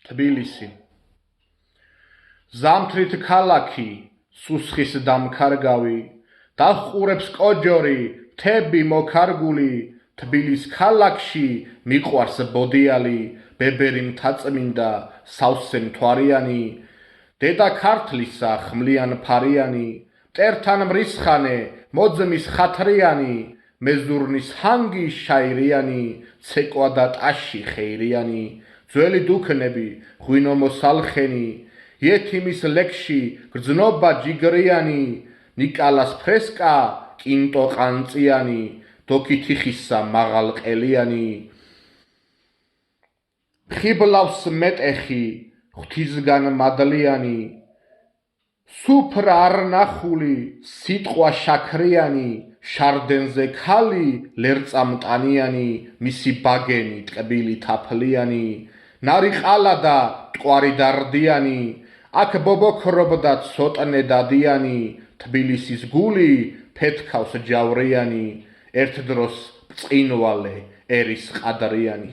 თბილისი ზამთრით ქალაქი სუსხის დამქარგავი დახურებს კოჯორი თები მოკარგული თბილის ქალაქში მიყვარს ბოდიალი ბებერი მთაწმინდა სავსე მთვარიანი დედა ქართლისა ხმლიან ფარიანი მტერთან მრისხანე მოძმის ხათრიანი მეზურნის ჰანგი შაირიანი ცეკვა და ტაში ხეირიანი ძველი დუქნები ღვინო მოსალხენი იეთიმის ლექში გრძნობა ჯიგრიანი ნიკალას ფრესკა კინტო ყანწიანი დოქითიხისა მაღალ ყელიანი ხიბლავს მეტეხი ღვთისგან მადლიანი სუფრა არ ნახული სიტყვა შაქრიანი შარდენზე ქალი ლერწამტანიანი მისი ბაგენი ტკბილი თაფლიანი ნარი ყალა და მტკვარი დარდიანი აქ ბობოქრობდა ცოტნე დადიანი თბილისის გული ფეთქავს ჯავრიანი ერთ დროს ბწყინვალე ერის ყადრიანი